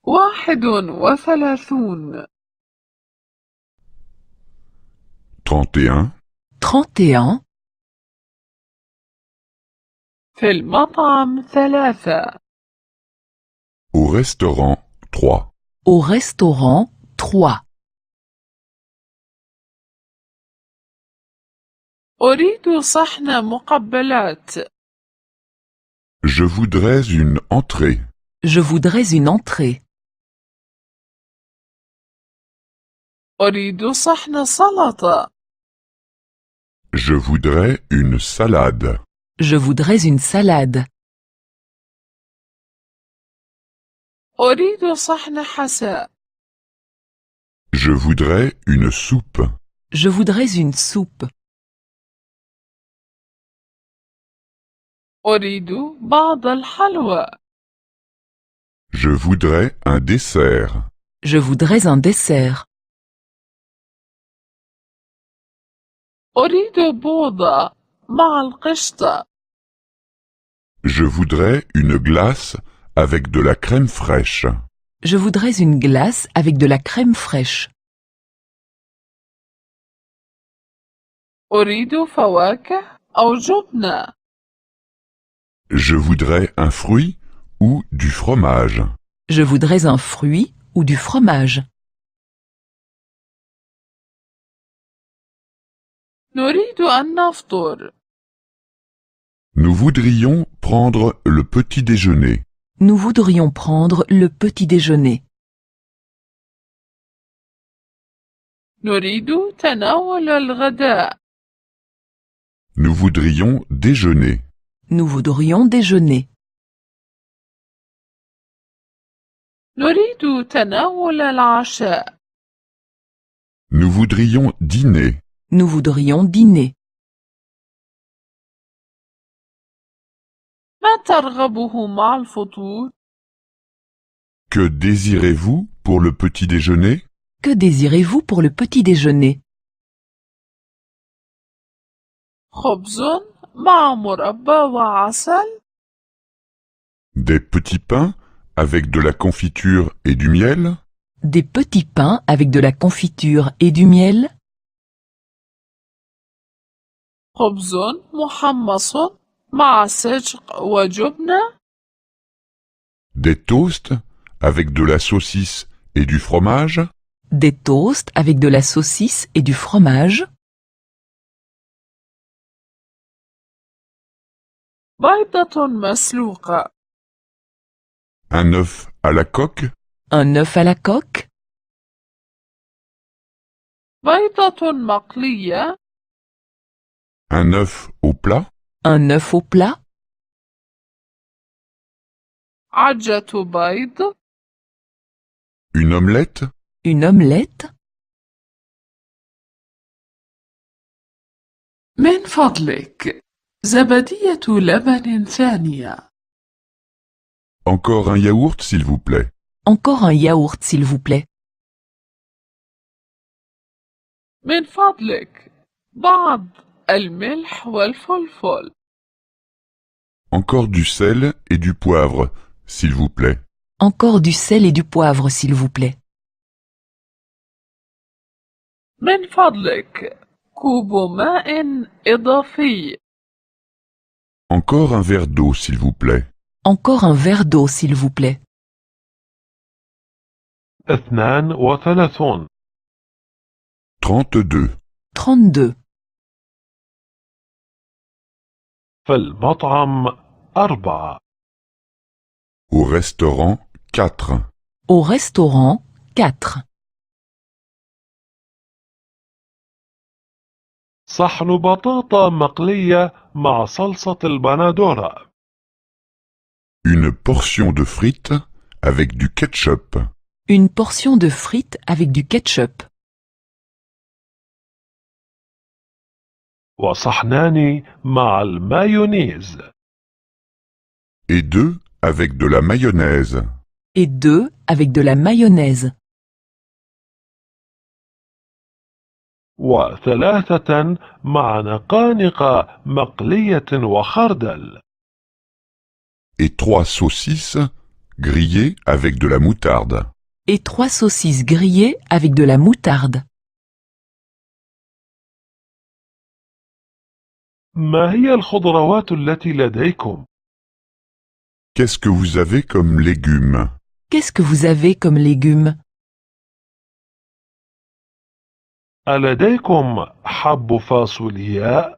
31. 31. 31. في المطعم 3. Au restaurant 3. Au restaurant 3. أريد صحن مقبلات. Je voudrais une entrée. Je voudrais une entrée. أريد صحن سلطة. Je voudrais une salade. Je voudrais une salade. أريد صحن حساء. Je voudrais une soupe. Je voudrais une soupe. أريد بعض الحلوى. Je voudrais un dessert. Je voudrais un dessert. أريد بوضة مع القشطة. Je voudrais une glace avec de la crème fraîche. Je voudrais une glace avec de la crème fraîche. أريد فواكه أو جبنة. Je voudrais un fruit ou du fromage. Je voudrais un fruit ou du fromage. نريد أن نفطر. Nous voudrions prendre le petit déjeuner. Nous voudrions prendre le petit déjeuner. نريد تناول الغداء. Nous voudrions déjeuner. Nous voudrions déjeuner. نريد تناول العشاء. Nous voudrions dîner. Nous voudrions dîner. ما ترغبه مع الفطور؟ Que désirez-vous pour le petit déjeuner? Que désirez-vous pour le petit déjeuner? خبز مع مربى وعسل. Des petits pains avec de la confiture et du miel? Des petits pains avec de la confiture et du miel? خبز محمص مع سجق وجبنة. Des toasts avec de la saucisse et du fromage? Des toasts avec de la saucisse et du fromage? بيضة مسلوقة. Un œuf à la coque? Un œuf à la coque? بيضة مقلية. Un œuf au plat? Un œuf au plat? عجة بيض. Une omelette? Une omelette? من فضلك زبدية لبن ثانية. Encore un yaourt s'il vous plaît. Encore un yaourt s'il vous plaît. من فضلك بعض الملح والفلفل. Encore du sel et du poivre s'il vous plaît. Encore du sel et du poivre s'il vous plaît. من فضلك كوب ماء إضافي. Encore un verre d'eau s'il vous plaît. Encore un verre d'eau s'il vous plaît. 32. 32. 32. في المطعم 4. Au restaurant 4. Au restaurant 4. صحن بطاطا مقلية مع صلصة البندورة. Une portion de frites avec du ketchup. Une portion de frites avec du ketchup. وصحنان مع المايونيز. Et 2 avec de la mayonnaise. Et 2 avec de la mayonnaise. و3 مع نقانق مقلية وخردل. Et 3 saucisses grillées avec de la moutarde. et 3 saucisses grillées avec de la moutarde. ما هي الخضروات التي لديكم؟ Qu'est-ce que vous avez comme légumes? Qu'est-ce que vous avez comme légumes? ألديكم حب فاصولياء؟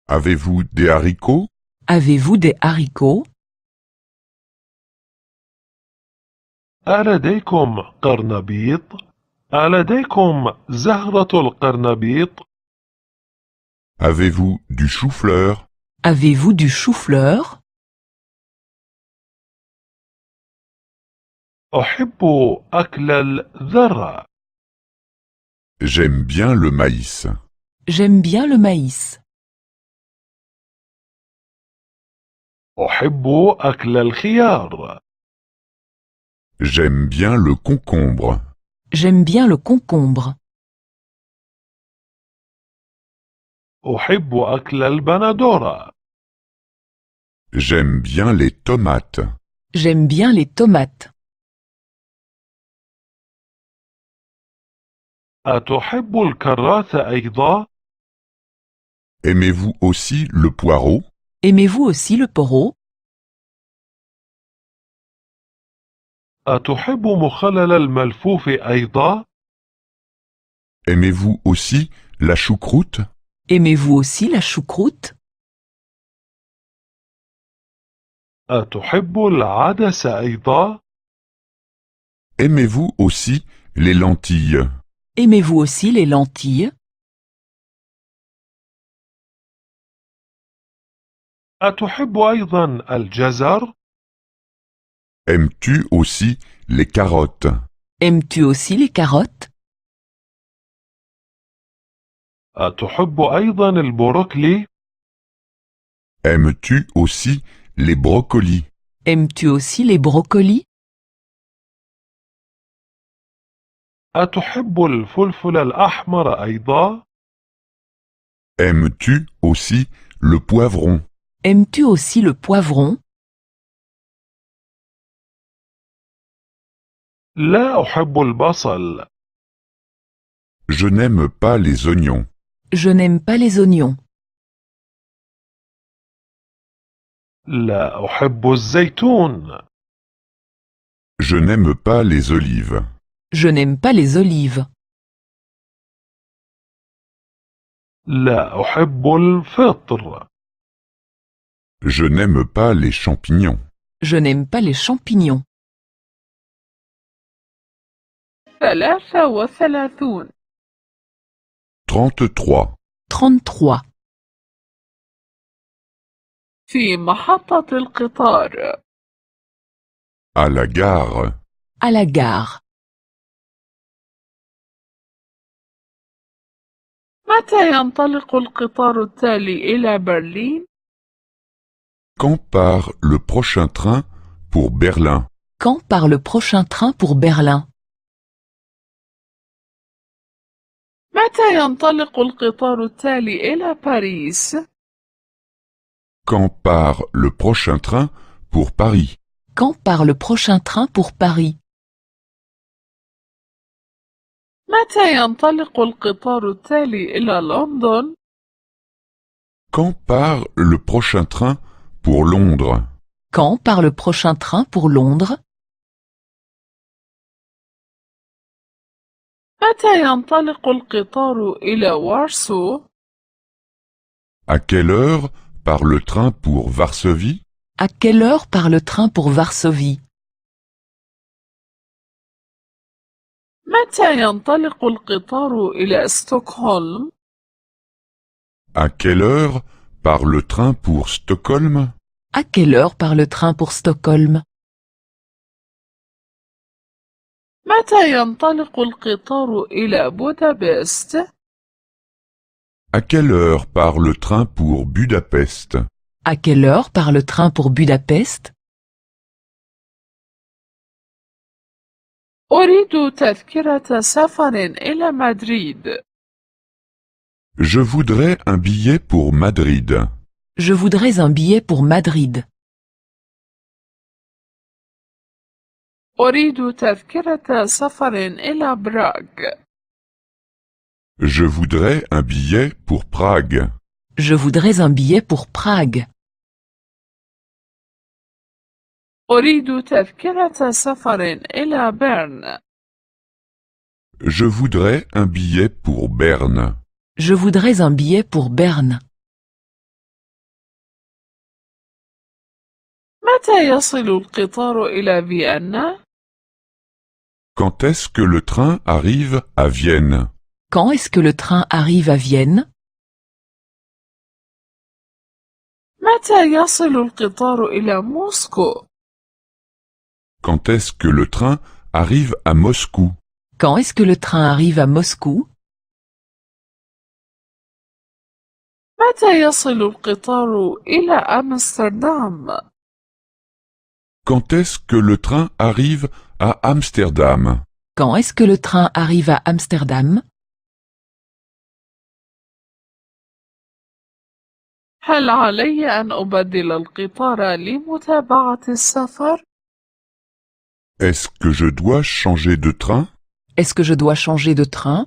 Avez-vous des haricots? Avez-vous des haricots? ألديكم قرنبيط؟ ألديكم زهرة القرنبيط؟ Avez-vous du chou-fleur? Avez-vous du chou-fleur? أحب أكل الذرة. J'aime bien le maïs. J'aime bien le maïs. أحب أكل الخيار. J'aime bien le concombre. J'aime bien le concombre. أحب أكل البندورة. J'aime bien les tomates. J'aime bien les tomates. أتحب الكراث أيضا؟ Aimez-vous aussi le poireau? Aimez-vous aussi le poireau? أتحب مخلل الملفوف أيضا؟ Aimez-vous aussi la choucroute? Aimez-vous aussi la choucroute? أتحب العدس أيضا؟ Aimez-vous aussi les lentilles? Aimez-vous aussi les lentilles? أتحب أيضا الجزر؟ Aimes-tu aussi les carottes? Aimes-tu aussi les carottes? أتحب أيضا البروكلي؟ Aimes-tu aussi les brocolis? Aimes-tu aussi les brocolis? أتحب الفلفل الأحمر أيضا؟ Aimes-tu aussi le poivron? Aimes-tu aussi le poivron? لا أحب البصل. Je n'aime pas les oignons. Je n'aime pas les oignons. لا أحب الزيتون. Je n'aime pas les olives. Je n'aime pas les olives. لا أحب الفطر. Je n'aime pas les champignons. Je n'aime pas les champignons. 33 33. 33. في محطة القطار. À la gare. À la gare. متى ينطلق القطار التالي إلى برلين؟ Quand part le prochain train pour Berlin? Quand part le prochain train pour Berlin? متى ينطلق القطار التالي إلى باريس؟ Quand part le prochain train pour Paris? Quand part le prochain train pour Paris? متى ينطلق القطار التالي إلى لندن؟ Quand part le prochain train pour Londres? Quand part le prochain train pour Londres? متى ينطلق القطار إلى وارسو؟ À quelle heure part le train pour Varsovie? À quelle heure part le train pour Varsovie? متى ينطلق القطار إلى ستوكهولم؟ À quelle heure part le train pour Stockholm? À quelle heure part le train pour Stockholm? متى ينطلق القطار إلى بودابست؟ À quelle heure part le train pour Budapest? À quelle heure part le train pour Budapest? أريد تذكرة سفر إلى مدريد. Je voudrais un billet pour Madrid. Je voudrais un billet pour Madrid. أريد تذكرة سفر إلى براغ. Je voudrais un billet pour Prague. Je voudrais un billet pour Prague. أريد تذكرة سفر إلى بيرن. Je voudrais un billet pour Berne. Je voudrais un billet pour Berne. متى يصل القطار إلى فيينا؟ Quand est-ce que le train arrive à Vienne? Quand est-ce que le train arrive à Vienne? متى يصل القطار إلى موسكو؟ Quand est-ce que le train arrive à Moscou? Quand est-ce que le train arrive à Moscou? متى يصل القطار إلى أمستردام؟ Quand est-ce que le train arrive à Amsterdam? Quand est-ce que le train arrive à Amsterdam? هل علي أن أبدل القطار لمتابعة السفر؟ Est-ce que je dois changer de train? Est-ce que je dois changer de train?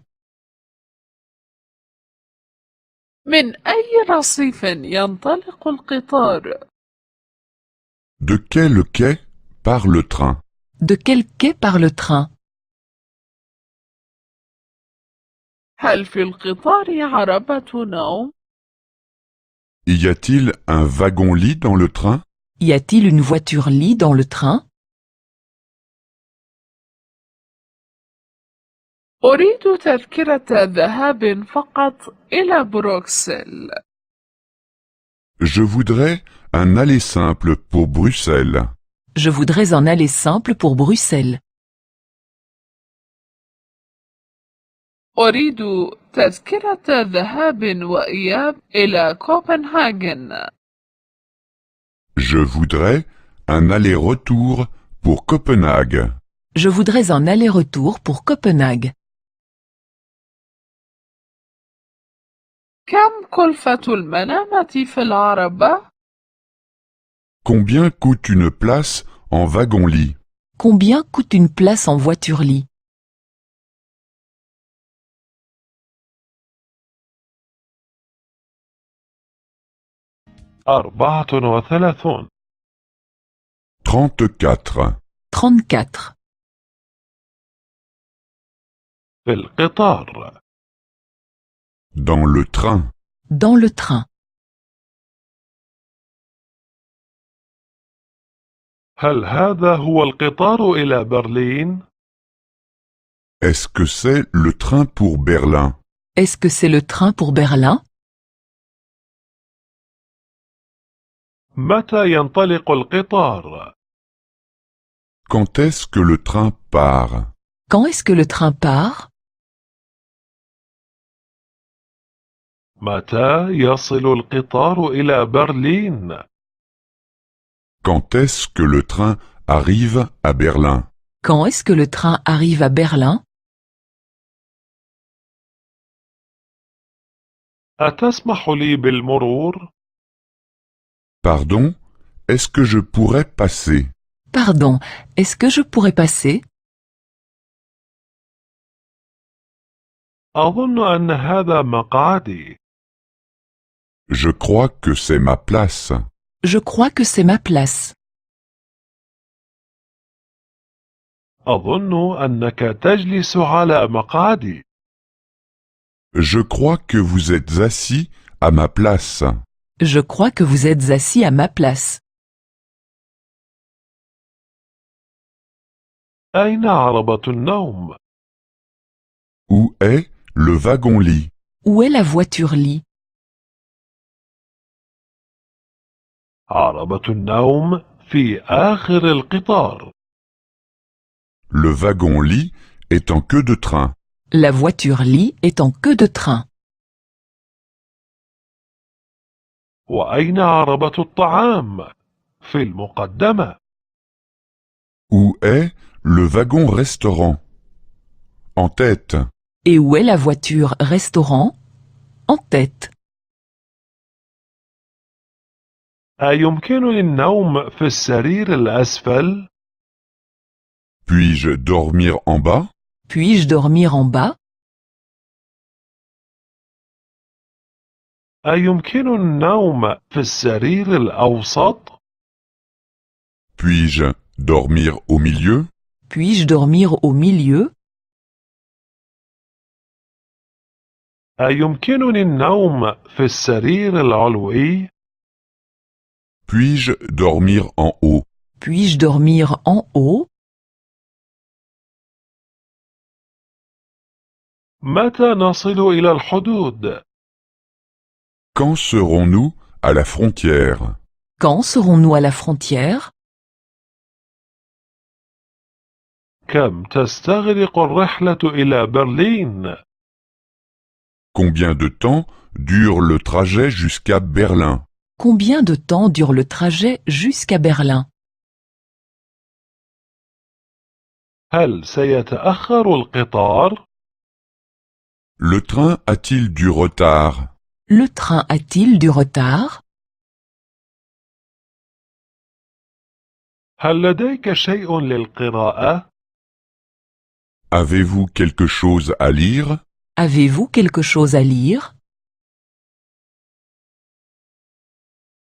من أي رصيف ينطلق القطار؟ De quel quai part le train? De quel quai part le train? هل في القطار عربة نوم؟ Y a-t-il un wagon-lit dans le train? Y a-t-il une voiture-lit dans le train? أريد تذكرة ذهاب فقط إلى بروكسل. Je voudrais un aller simple pour Bruxelles. Je voudrais un aller simple pour Bruxelles. أريد تذكرة ذهاب وإياب إلى كوبنهاجن. Je voudrais un aller-retour pour Copenhague. Je voudrais un aller-retour pour Copenhague. كم كلفة المنامة في العربة؟ Combien coûte une place en wagon-lit? Combien coûte une place en voiture-lit? أربعة وثلاثون 34. 34. في القطار. Dans le train. Dans le train. هل هذا هو القطار إلى برلين؟ Est-ce que c'est le train pour Berlin? Est-ce que c'est le train pour Berlin? متى ينطلق القطار؟ Quand est-ce que le train part? Quand est-ce que le train part? متى يصل القطار إلى برلين؟ Quand est-ce que le train arrive à Berlin? Quand est-ce que le train arrive à Berlin? أتسمح لي بالمرور؟ Pardon, est-ce que je pourrais passer? Pardon, est-ce que je pourrais passer? أظن أن هذا مقعدي. Je crois que c'est ma place. Je crois que c'est ma place. أظن أنك تجلس على مقعدي. Je crois que vous êtes assis à ma place. Je crois que vous êtes assis à ma place. أين عربة النوم؟ Où est le wagon-lit? Où est la voiture-lit? عربة النوم في آخر القطار. Le wagon-lit est en queue de train. La voiture-lit est en queue de train. وأين عربة الطعام؟ في المقدمة. Où est le wagon-restaurant? En tête. Et où est la voiture-restaurant? En tête. أيمكنني النوم في السرير الأسفل؟ Puis-je dormir en bas? Puis-je dormir en bas? أيمكن النوم في السرير الأوسط؟ Puis-je dormir au milieu? Puis-je dormir au milieu? أيمكنني النوم في السرير العلوي؟ Puis-je dormir en haut? Puis-je dormir en haut? متى نصل إلى الحدود؟ Quand serons-nous à la frontière? Quand serons-nous à la frontière? كم تستغرق الرحلة إلى برلين؟ Combien de temps dure le trajet jusqu'à Berlin? Combien de temps dure le trajet jusqu'à Berlin? هل سيتأخر القطار؟ Le train a-t-il du retard? Le train a-t-il du retard? هل لديك شيء للقراءة؟ Avez-vous quelque chose à lire? Avez-vous quelque chose à lire?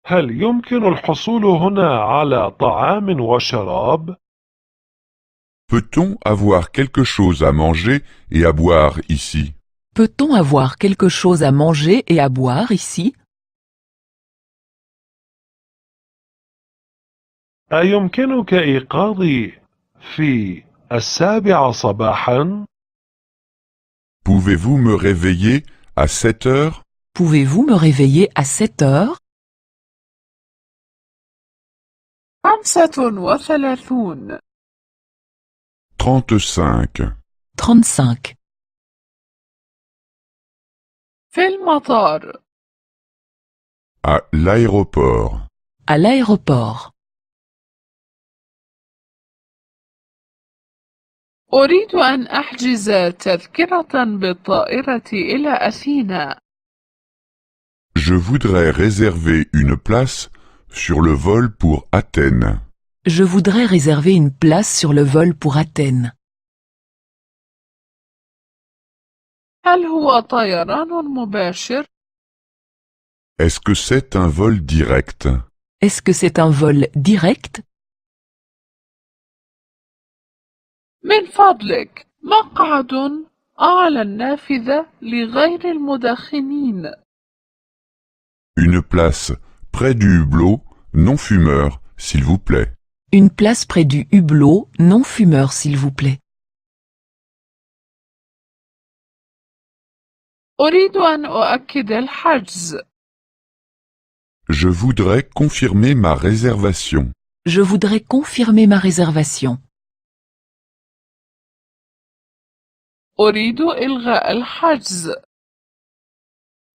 هل يمكن الحصول هنا على طعام وشراب؟ Peut-on avoir quelque chose à manger et à boire ici? Peut-on avoir quelque chose à manger et à boire ici? أيمكنك إيقاظي في 7 صباحا؟ Pouvez-vous me réveiller à 7 heures? Pouvez-vous me réveiller à 7 heures? 35 35. 35. في المطار. À l'aéroport. À l'aéroport. أريد أن أحجز تذكرة بالطائرة إلى أثينا. Je voudrais réserver une place sur le vol pour Athènes. Je voudrais réserver une place sur le vol pour Athènes. هل هو طيران مباشر؟ Est-ce que c'est un vol direct? Est-ce que c'est un vol direct? من فضلك مقعد أعلى النافذة لغير المدخنين. Une place près du hublot non fumeur, s'il vous plaît. Une place près du hublot non fumeur, s'il vous plaît. أريد أن أؤكد الحجز. Je voudrais confirmer ma réservation. Je voudrais confirmer ma réservation. أريد إلغاء الحجز.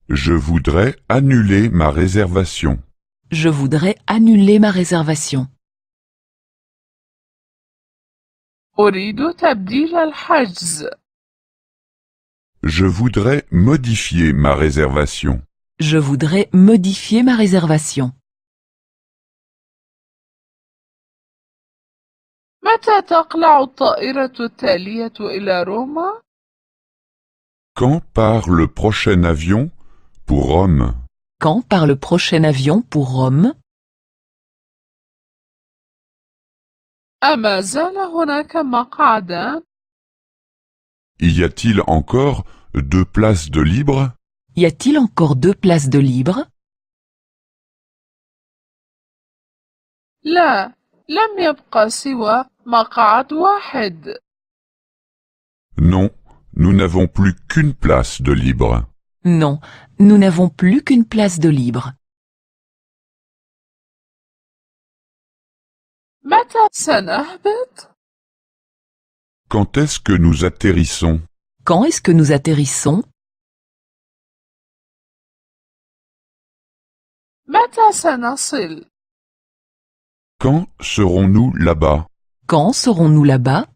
Je voudrais annuler ma réservation. Je voudrais annuler ma réservation. أريد تبديل الحجز. Je voudrais modifier ma réservation. Je voudrais modifier ma réservation. متى تقلع الطائرة التالية إلى روما؟ Quand part le prochain avion pour Rome? Quand part le prochain avion pour Rome? أما زال هناك مقعدان؟ Y a-t-il encore 2 places de libre? Y a-t-il encore 2 places de libre? لا، لم يبقى سوى مقعد واحد. Non, nous n'avons plus qu'une place de libre. Non, nous n'avons plus qu'une place de libre. متى سنهبط؟ Quand est-ce que nous atterrissons? Quand est-ce que nous atterrissons? متى سنصل؟ Quand serons-nous là-bas? Quand serons-nous là-bas?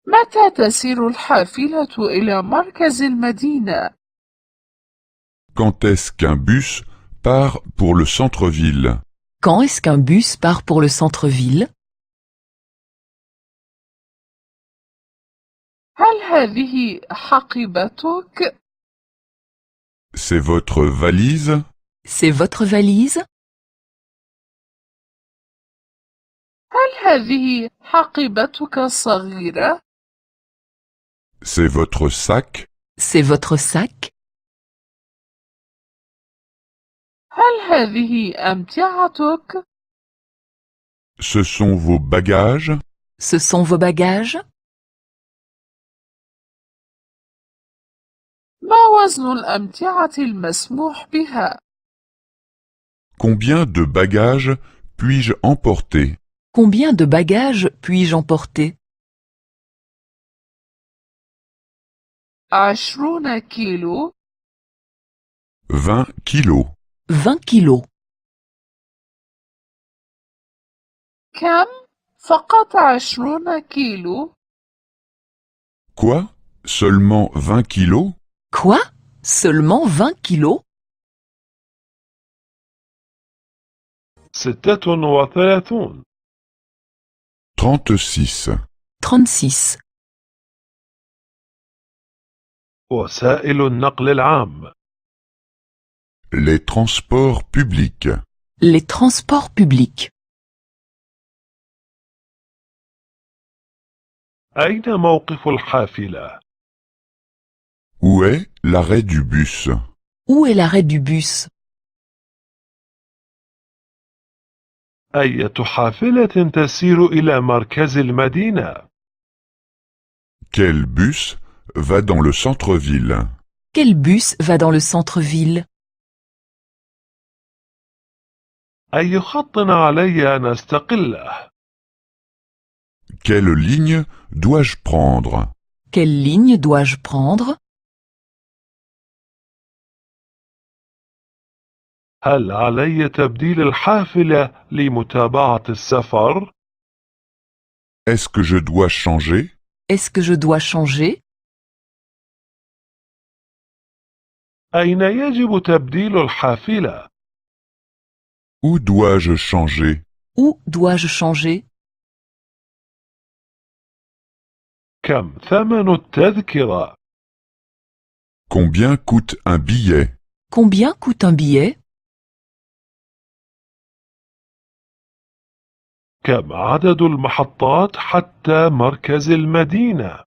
متى تسير الحافلة إلى مركز المدينة؟ Quand est-ce qu'un bus part pour le centre-ville? Quand est-ce qu'un bus part pour le centre-ville? هل هذه حقيبتك؟ C'est votre valise? C'est votre valise? هل هذه حقيبتك الصغيرة؟ C'est votre sac? C'est votre sac? هل هذه أمتعتك؟ Ce sont vos bagages? Ce sont vos bagages? ما وزن الأمتعة المسموح بها؟ Combien de bagages puis-je emporter? Combien de bagages puis-je emporter? 20 كيلو. 20 kilos. 20 kilos. كم؟ فقط 20 كيلو. Quoi? Seulement 20 kilos? Quoi? Seulement 20 kilos? 36 36. 36. وسائل النقل العام Les transports publics. Les transports publics. أين موقف الحافلة؟ Où est l'arrêt du bus? Où est l'arrêt du bus? أية حافلة تسير إلى مركز المدينة؟ Quel bus va dans le centre-ville? Quel bus va dans le centre-ville? أي خط علي أن أستقله؟ Quelle ligne dois-je prendre? Quelle ligne dois-je prendre? هل علي تبديل الحافلة لمتابعة السفر؟ Est-ce que je dois changer? Est-ce que je dois changer? أين يجب تبديل الحافلة؟ Où dois-je changer? Où dois-je changer? كم ثمن التذكرة؟ Combien coûte un billet? Combien coûte un billet? كم عدد المحطات حتى مركز المدينة؟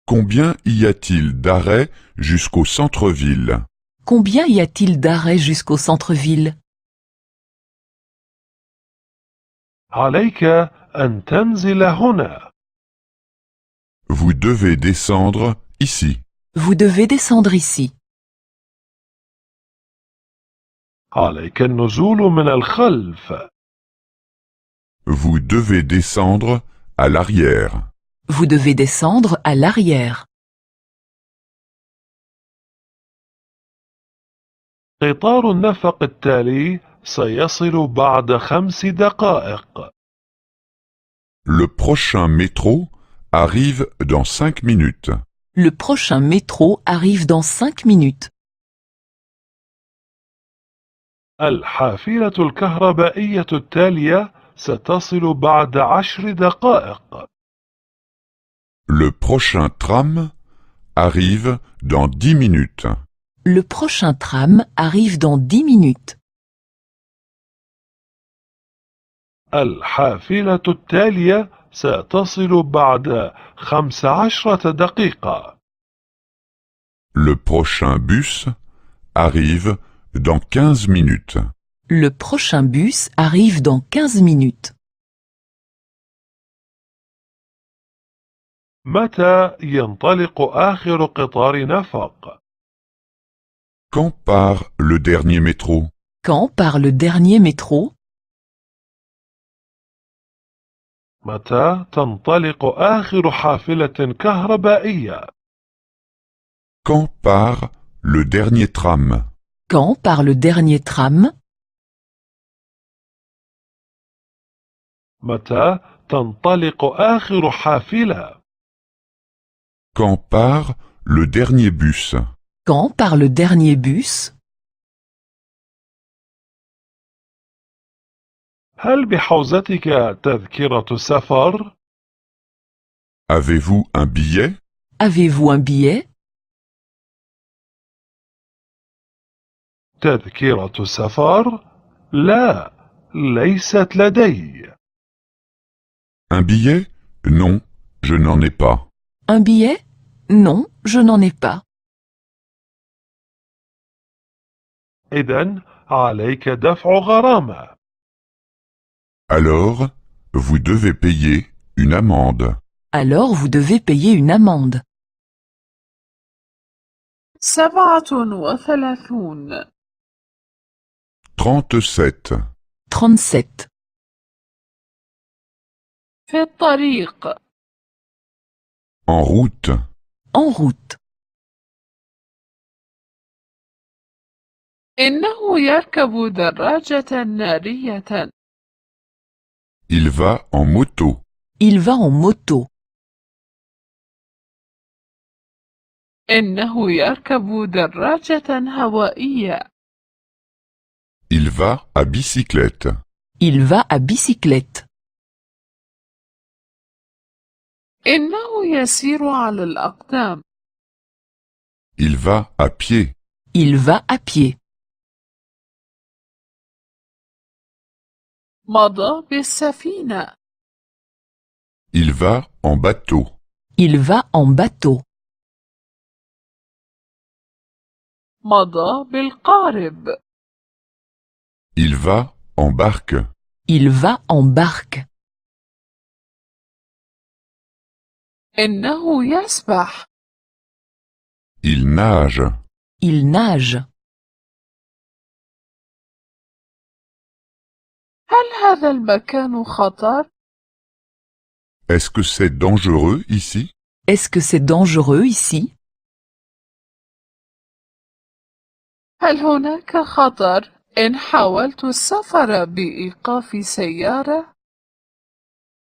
Combien y a-t-il d'arrêts jusqu'au centre-ville? Combien y a-t-il d'arrêts jusqu'au centre-ville? عليك أن تنزل هنا. Vous devez descendre ici. Vous devez descendre ici. عليك النزول من الخلف. Vous devez descendre à l'arrière. Vous devez descendre à l'arrière. قطار النفق التالي سيصل بعد 5 دقائق. Le prochain métro arrive dans 5 minutes. Le prochain métro arrive dans 5 minutes. الحافلة الكهربائية التالية ستصل بعد 10 دقائق. Le prochain tram arrive dans 10 minutes. Le prochain tram arrive dans 10 minutes. الحافلة التالية ستصل بعد 15 دقيقة. Le prochain bus arrive dans 15 minutes. Le prochain bus arrive dans 15 minutes. متى ينطلق آخر قطار نفق؟ Quand part le dernier métro? Quand part le dernier métro? متى تنطلق آخر حافلة كهربائية؟ Quand part le dernier tram? Quand part le dernier tram? متى تنطلق آخر حافلة؟ Quand part le dernier bus? Quand part le dernier bus? هل بحوزتك تذكرة سفر؟ Avez-vous un billet? Avez-vous un billet? تذكرة سفر؟ لا، ليست لدي. Un billet? Non, je n'en ai pas. Un billet? Non, je n'en ai pas. إذن عليك دفع غرامة. Alors, vous devez payer une amende. Alors vous devez payer une amende. 37 37. 37. في الطريق En route. En route. إنه يركب دراجة نارية. Il va en moto. Il va en moto. إنه يركب دراجة هوائية. Il va à bicyclette. Il va à bicyclette. إنه يسير على الأقدام. Il va à pied. Il va à pied. مضى بالسفينة. Il va en bateau. Il va en bateau. مضى بالقارب. Il va en barque. Il va en barque. إنه يسبح. Il nage. Il nage. هل هذا المكان خطر؟ Est-ce que c'est dangereux ici? Est-ce que c'est dangereux ici? هل هناك خطر إن حاولت السفر بإيقاف سيارة؟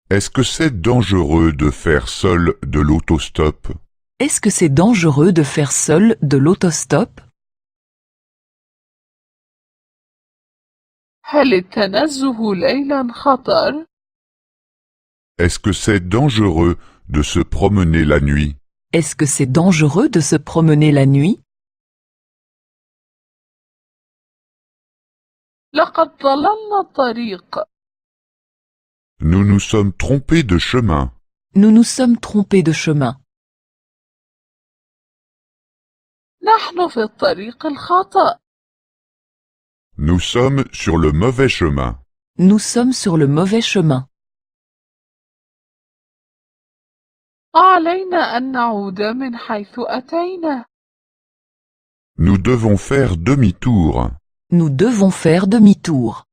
Est-ce que c'est dangereux de faire seul de l'autostop? Est-ce que c'est dangereux de faire seul de l'autostop? هل التنزه ليلا خطر؟ Est-ce que c'est dangereux de se promener la nuit? Est-ce que c'est dangereux de se promener la nuit? لقد ضللنا الطريق. Nous nous sommes trompés de chemin. Nous nous sommes trompés de chemin. نحن في الطريق الخطأ. Nous sommes sur le mauvais chemin. Nous sommes sur le mauvais chemin. علينا أن نعود من حيث أتينا. Nous devons faire demi-tour. Nous devons faire demi-tour.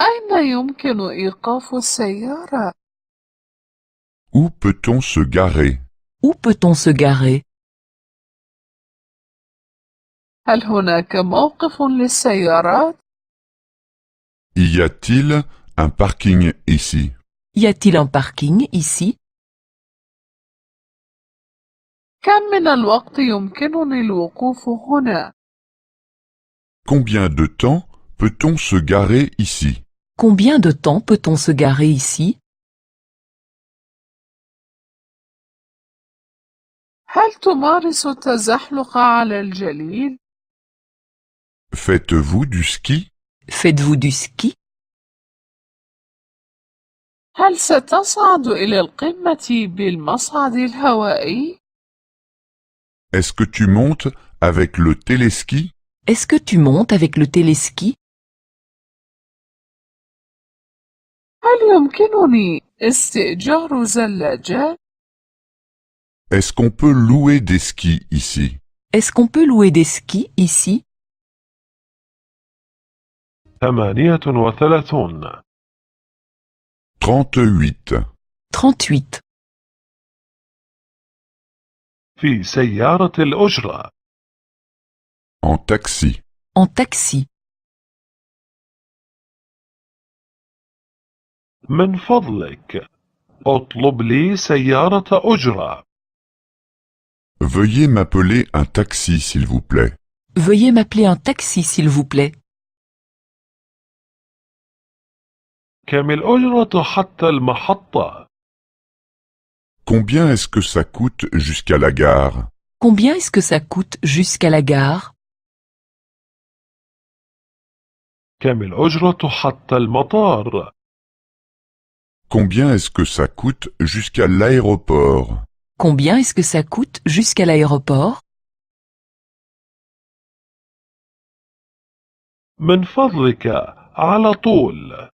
أين يمكن إيقاف السيارة؟ Où peut-on se garer? Où peut-on se garer? هل هناك موقف للسيارات؟ Y a-t-il un parking ici? Y a-t-il un parking ici? كم من الوقت يمكنني الوقوف هنا؟ Combien de temps peut-on se garer ici? Combien de temps peut-on se garer ici? هل تمارس التزحلق على الجليد؟ Faites-vous du ski? Faites-vous du ski? هل ستصعد إلى القمة بالمصعد الهوائي؟ Est-ce que tu montes avec le téléski? Est-ce que tu montes avec le téléski? هل يمكنني استئجار زلاجات؟ Est-ce qu'on peut louer des skis ici? Est-ce qu'on peut louer des skis ici? 38. 38. 38. في سيارة الأجرة. En taxi. En taxi. من فضلك اطلب لي سيارة أجرة. Veuillez m'appeler un taxi s'il vous plaît. Veuillez m'appeler un taxi s'il vous plaît. كم الأجرة حتى المحطة؟ Combien est-ce que ça coûte jusqu'à la gare? Combien est-ce que ça coûte jusqu'à la gare? كم الأجرة حتى المطار؟ Combien est-ce que ça coûte jusqu'à l'aéroport? Combien est-ce que ça coûte jusqu'à l'aéroport? من فضلك على طول.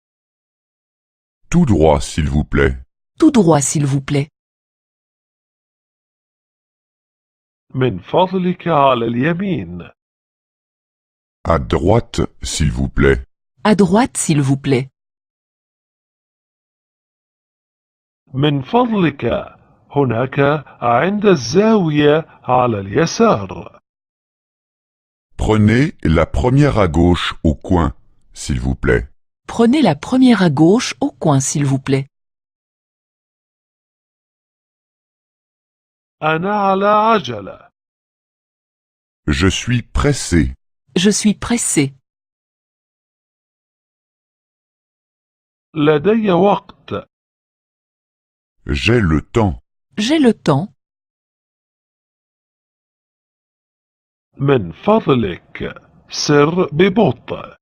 Tout droit, s'il vous plaît. Tout droit, s'il vous plaît. من فضلك على اليمين. À droite, s'il vous plaît. À droite, s'il vous plaît. من فضلك هناك عند الزاوية على اليسار. Prenez la première à gauche au coin, s'il vous plaît. Prenez la première à gauche au coin, s'il vous plaît. أنا على عجلة. Je suis pressé. Je suis pressé. لدي وقت. J'ai le temps. J'ai le temps. من فضلك سر ببطء.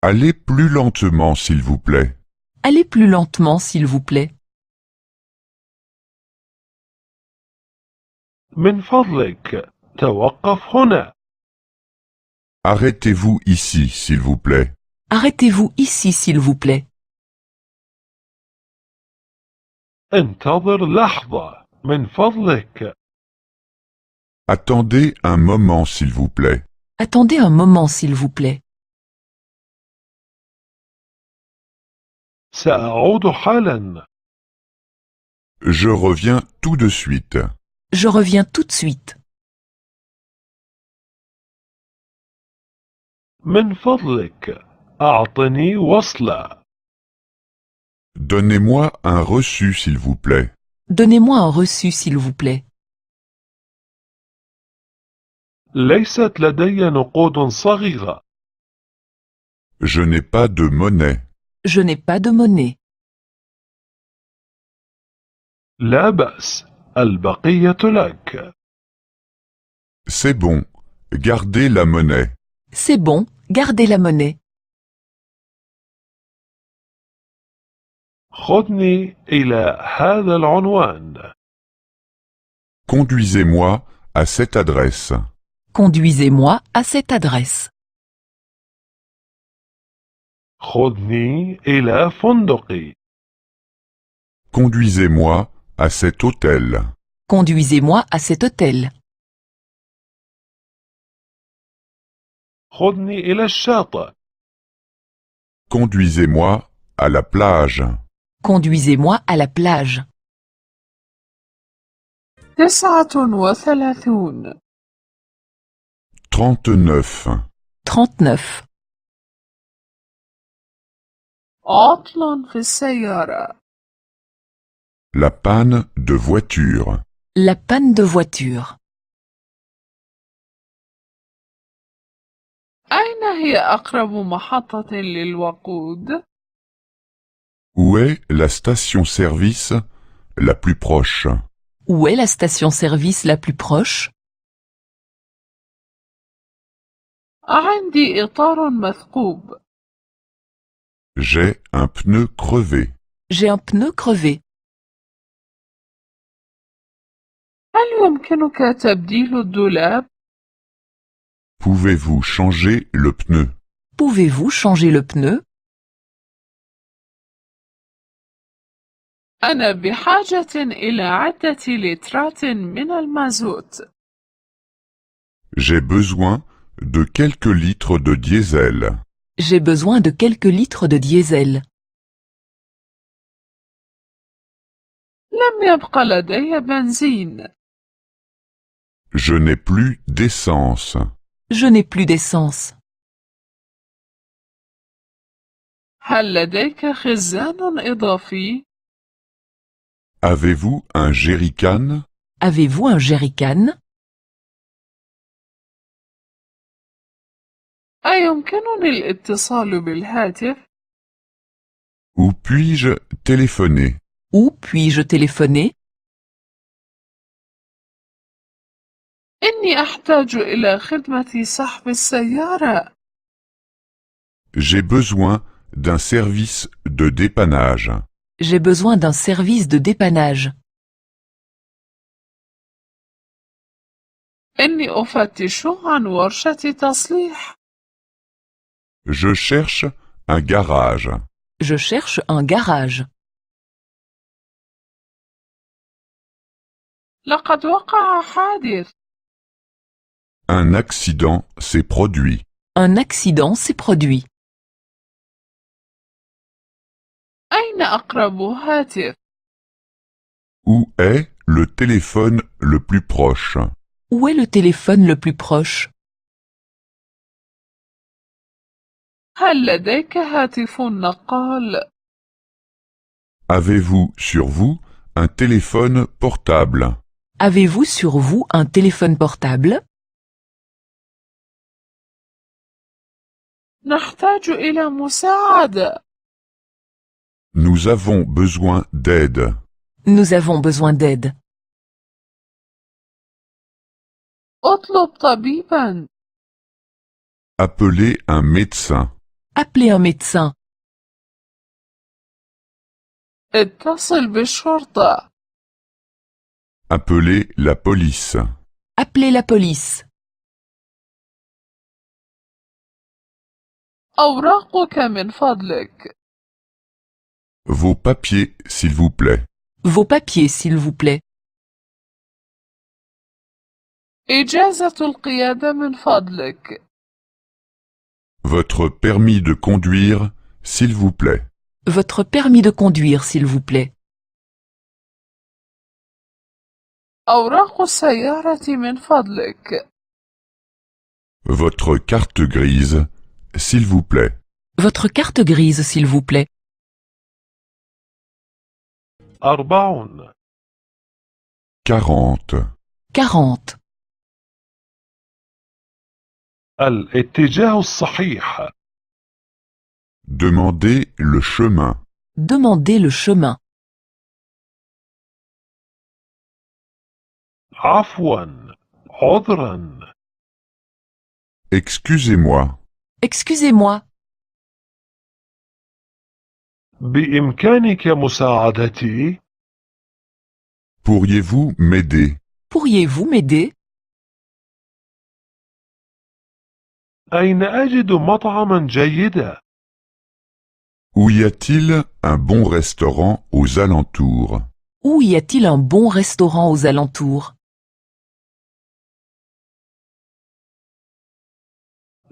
Allez plus lentement, s'il vous plaît. Allez plus lentement, s'il vous plaît. من فضلك توقف هنا. Arrêtez-vous ici, s'il vous plaît. Arrêtez-vous ici, s'il vous plaît. انتظر لحظة من فضلك. Attendez un moment, s'il vous plaît. Attendez un moment, s'il vous plaît. سأعود حالا. Je reviens tout de suite. Je reviens tout de suite. من فضلك أعطني وصلة. Donnez-moi un reçu, s'il vous plaît. Donnez-moi un reçu, s'il vous plaît. ليست لدي نقود صغيرة. Je n'ai pas de monnaie. Je n'ai pas de monnaie. لا بأس. البقية لك. C'est bon. Gardez la monnaie. C'est bon, gardez la monnaie. خذني إلى هذا العنوان. Conduisez-moi à cette adresse. Conduisez-moi à cette adresse. خذني إلى فندقي. Conduisez-moi à cet hôtel. Conduisez-moi à cet hôtel. خذني إلى الشاطئ. Conduisez-moi à la plage. Conduisez-moi à la plage. 39. 39. 39. عطل في السيارة. La panne de voiture. La panne de voiture. أين هي أقرب محطة للوقود؟ Où est la station-service la plus proche? Où est la station-service la plus proche? عندي إطار مثقوب. J'ai un pneu crevé. J'ai un pneu crevé. هل يمكنك تبديل الدولاب؟ Pouvez-vous changer le pneu? Pouvez-vous changer le pneu? أنا بحاجة إلى عدة لترات من المازوت. J'ai besoin de quelques litres de diesel. J'ai besoin de quelques litres de diesel. لم يبق لدي بنزين. Je n'ai plus d'essence. Je n'ai plus d'essence. هل لديك خزان إضافي؟ Avez-vous un jerrycan? Avez-vous un jerrycan? أيمكنني الاتصال بالهاتف؟ Où puis-je téléphoner? Où puis-je téléphoner? إني أحتاج إلى خدمة سحب السيارة. J'ai besoin d'un service de dépannage. J'ai besoin d'un service de dépannage. إني أفتش عن ورشة تصليح. Je cherche un garage. Je cherche un garage. لقد وقع حادث. Un accident s'est produit. Un accident s'est produit. أين أقرب هاتف؟ Où est le téléphone le plus proche? Où est le téléphone le plus proche? هل لديك هاتف نقال؟ Avez-vous sur vous un téléphone portable? Avez-vous sur vous un téléphone portable? نحتاج إلى مساعدة. Nous avons besoin d'aide. Nous avons besoin d'aide. اطلب طبيبا. Appelez un médecin. Appelez un médecin. اتصل بالشرطة. Appelez la police. Appelez la police. أوراقك من فضلك. Vos papiers, s'il vous plaît. Vos papiers, s'il vous plaît. إجازة القيادة من فضلك. Votre permis de conduire, s'il vous plaît. Votre permis de conduire, s'il vous plaît. أوراق السيارة من فضلك. Votre carte grise, s'il vous plaît. Votre carte grise, s'il vous plaît. 40 40. 40. الاتجاه الصحيح. Demandez le chemin. Demandez le chemin. عفوا عذرا. Excusez-moi. Excusez-moi. بإمكانك مساعدتي؟ Pourriez-vous m'aider? Pourriez-vous m'aider? أين أجد مطعما جيدا؟ Où y a-t-il un bon restaurant aux alentours? Où y a-t-il un bon restaurant aux alentours?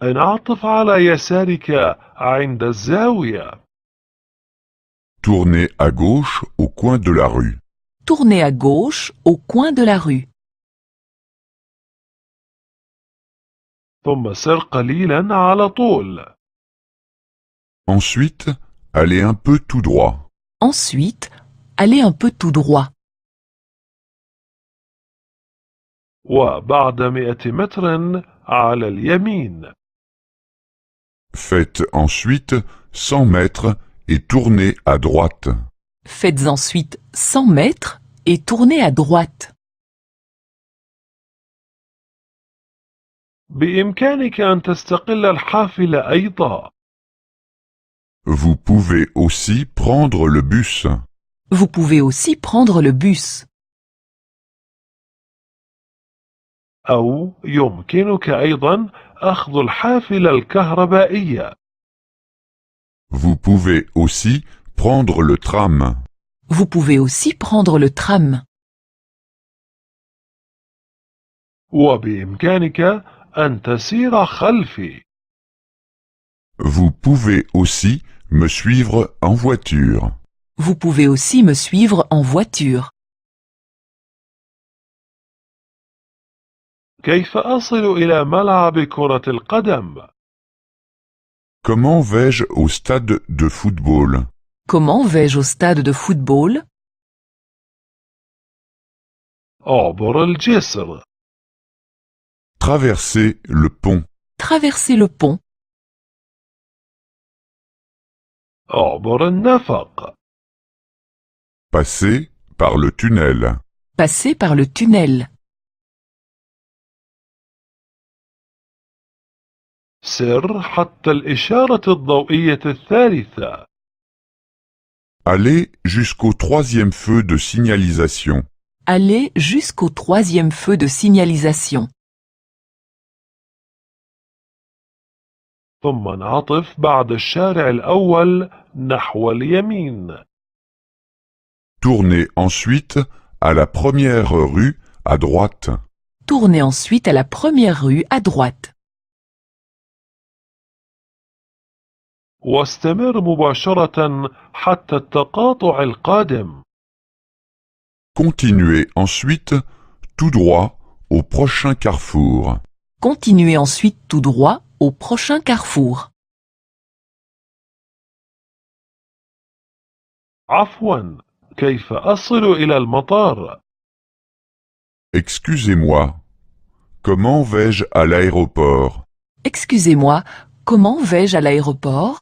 انعطف على يسارك عند الزاوية. Tournez à gauche au coin de la rue. Tournez à gauche au coin de la rue. ثم سر قليلا على طول. Ensuite, allez un peu tout droit. Ensuite, allez un peu tout droit. وبعد 100 متر على اليمين. Faites ensuite 100 mètres et tournez à droite. Faites ensuite 100 mètres et tournez à droite. بإمكانك أن تستقل الحافلة أيضا. Vous pouvez aussi prendre le bus. Vous pouvez aussi prendre le bus. أو يمكنك أيضا أخذ الحافلة الكهربائية. Vous pouvez aussi prendre le tram. Vous pouvez aussi prendre le tram. وبإمكانك أن تسير خلفي. Vous pouvez aussi me suivre en voiture. Vous pouvez aussi me suivre en voiture. كيف أصل إلى ملعب كرة القدم؟ Comment vais-je au stade de football? Comment vais-je au stade de football? أعبر الجسر. Traverser le pont. Traverser le pont. اعبر النفق. Passez par le tunnel. Passer par le tunnel. سر حتى الإشارة الضوئية الثالثة. Allez jusqu'au troisième feu de signalisation. Aller jusqu'au troisième feu de signalisation. ثم انعطف بعد الشارع الأول نحو اليمين. Tournez ensuite à la première rue à droite. Tournez ensuite à la première rue à droite. واستمر مباشرة حتى التقاطع القادم. Continuez ensuite tout droit au prochain carrefour. Continuez ensuite tout droit au prochain carrefour. عفوا، كيف أصل إلى المطار؟ Excusez-moi. Comment vais-je à l'aéroport? Excusez-moi, comment vais-je à l'aéroport?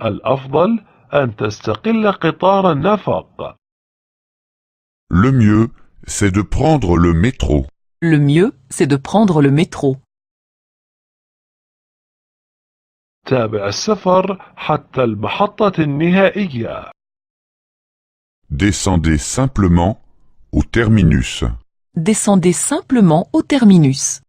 الأفضل أن تستقل قطار النفق. Le mieux, c'est de prendre le métro. Le mieux, c'est de prendre le métro. تابع السفر حتى المحطة النهائية. Descendez simplement au terminus. Descendez simplement au terminus.